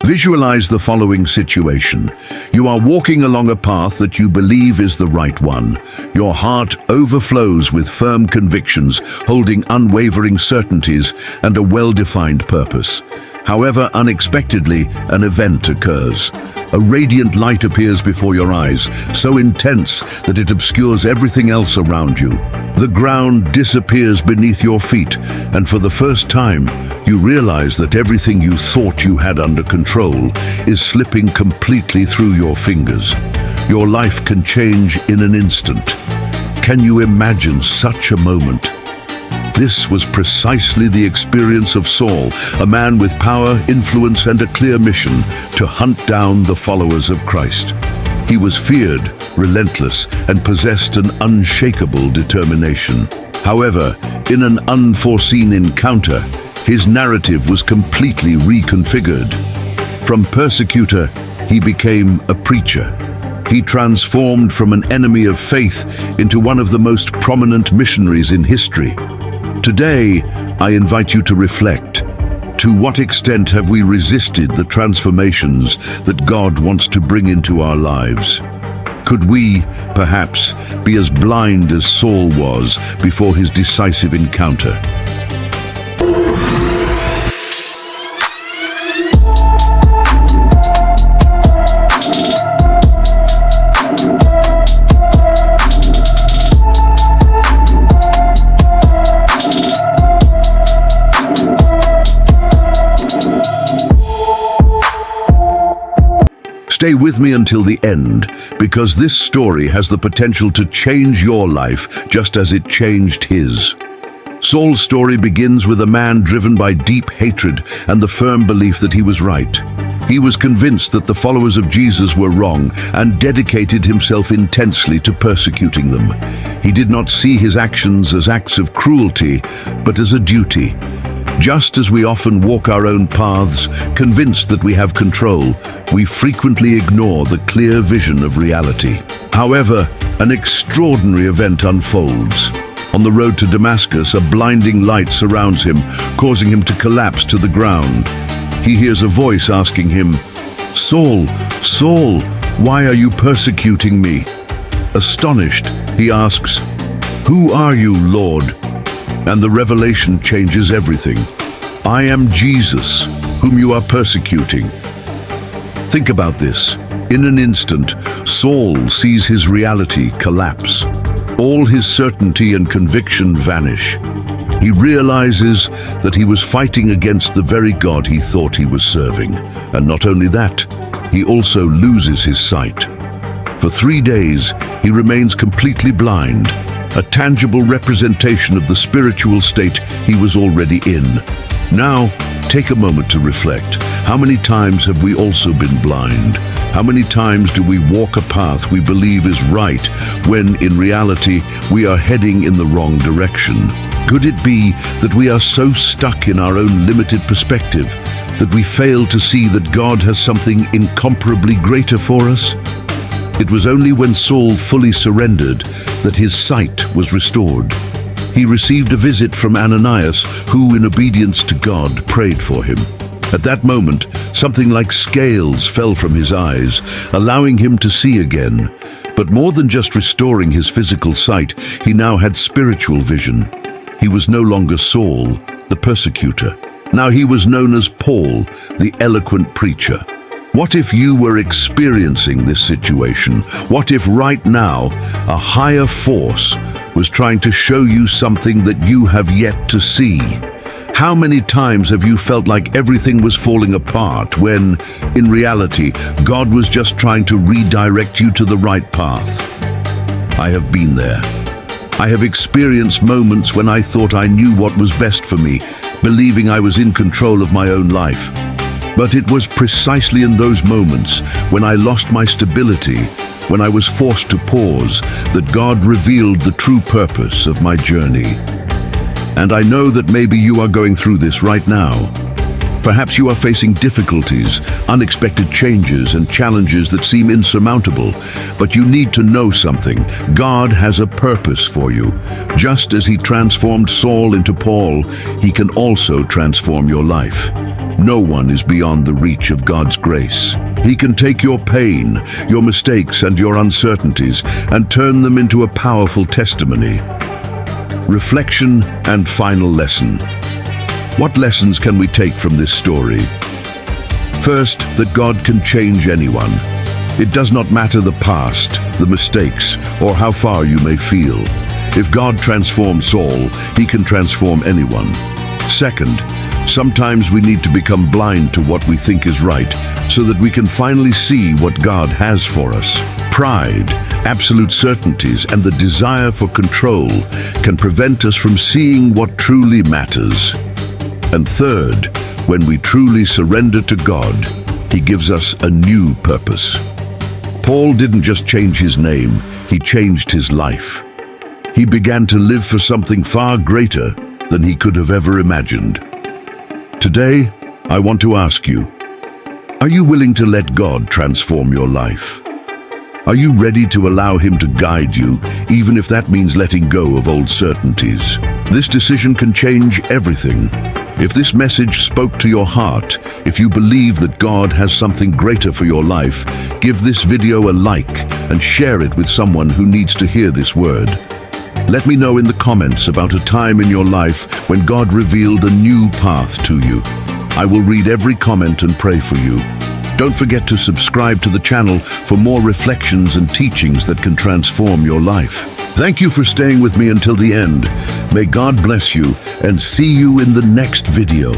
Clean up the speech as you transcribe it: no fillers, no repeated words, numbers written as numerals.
Visualize the following situation. You are walking along a path that you believe is the right one. Your heart overflows with firm convictions, holding unwavering certainties and a well-defined purpose. However, unexpectedly, an event occurs. A radiant light appears before your eyes, so intense that it obscures everything else around you. The ground disappears beneath your feet, and for the first time, you realize that everything you thought you had under control is slipping completely through your fingers. Your life can change in an instant. Can you imagine such a moment? This was precisely the experience of Saul, a man with power, influence, and a clear mission to hunt down the followers of Christ. He was feared, relentless, and possessed an unshakable determination. However, in an unforeseen encounter, his narrative was completely reconfigured. From persecutor, he became a preacher. He transformed from an enemy of faith into one of the most prominent missionaries in history. Today, I invite you to reflect. To what extent have we resisted the transformations that God wants to bring into our lives? Could we, perhaps, be as blind as Saul was before his decisive encounter? Stay with me until the end, because this story has the potential to change your life just as it changed his. Saul's story begins with a man driven by deep hatred and the firm belief that he was right. He was convinced that the followers of Jesus were wrong and dedicated himself intensely to persecuting them. He did not see his actions as acts of cruelty, but as a duty. Just as we often walk our own paths, convinced that we have control, we frequently ignore the clear vision of reality. However, an extraordinary event unfolds. On the road to Damascus, a blinding light surrounds him, causing him to collapse to the ground. He hears a voice asking him, "Saul, Saul, why are you persecuting me?" Astonished, he asks, "Who are you, Lord?" And the revelation changes everything. "I am Jesus, whom you are persecuting." Think about this. In an instant, Saul sees his reality collapse. All his certainty and conviction vanish. He realizes that he was fighting against the very God he thought he was serving. And not only that, he also loses his sight. For 3 days, he remains completely blind, a tangible representation of the spiritual state he was already in. Now, take a moment to reflect. How many times have we also been blind? How many times do we walk a path we believe is right, when in reality we are heading in the wrong direction? Could it be that we are so stuck in our own limited perspective that we fail to see that God has something incomparably greater for us? It was only when Saul fully surrendered that his sight was restored. He received a visit from Ananias, who, in obedience to God, prayed for him. At that moment, something like scales fell from his eyes, allowing him to see again. But more than just restoring his physical sight, he now had spiritual vision. He was no longer Saul, the persecutor. Now he was known as Paul, the eloquent preacher. What if you were experiencing this situation? What if right now a higher force was trying to show you something that you have yet to see? How many times have you felt like everything was falling apart when, in reality, God was just trying to redirect you to the right path? I have been there. I have experienced moments when I thought I knew what was best for me, believing I was in control of my own life. But it was precisely in those moments, when I lost my stability, when I was forced to pause, that God revealed the true purpose of my journey. And I know that maybe you are going through this right now. Perhaps you are facing difficulties, unexpected changes, and challenges that seem insurmountable. But you need to know something. God has a purpose for you. Just as He transformed Saul into Paul, He can also transform your life. No one is beyond the reach of God's grace. He can take your pain, your mistakes, and your uncertainties and turn them into a powerful testimony. Reflection and final lesson. What lessons can we take from this story? First, that God can change anyone. It does not matter the past, the mistakes, or how far you may feel. If God transformed Saul, He can transform anyone. Second, sometimes we need to become blind to what we think is right, so that we can finally see what God has for us. Pride, absolute certainties, and the desire for control can prevent us from seeing what truly matters. And third, when we truly surrender to God, He gives us a new purpose. Paul didn't just change his name, he changed his life. He began to live for something far greater than he could have ever imagined. Today, I want to ask you, are you willing to let God transform your life? Are you ready to allow Him to guide you, even if that means letting go of old certainties? This decision can change everything. If this message spoke to your heart, if you believe that God has something greater for your life, give this video a like and share it with someone who needs to hear this word. Let me know in the comments about a time in your life when God revealed a new path to you. I will read every comment and pray for you. Don't forget to subscribe to the channel for more reflections and teachings that can transform your life. Thank you for staying with me until the end. May God bless you and see you in the next video.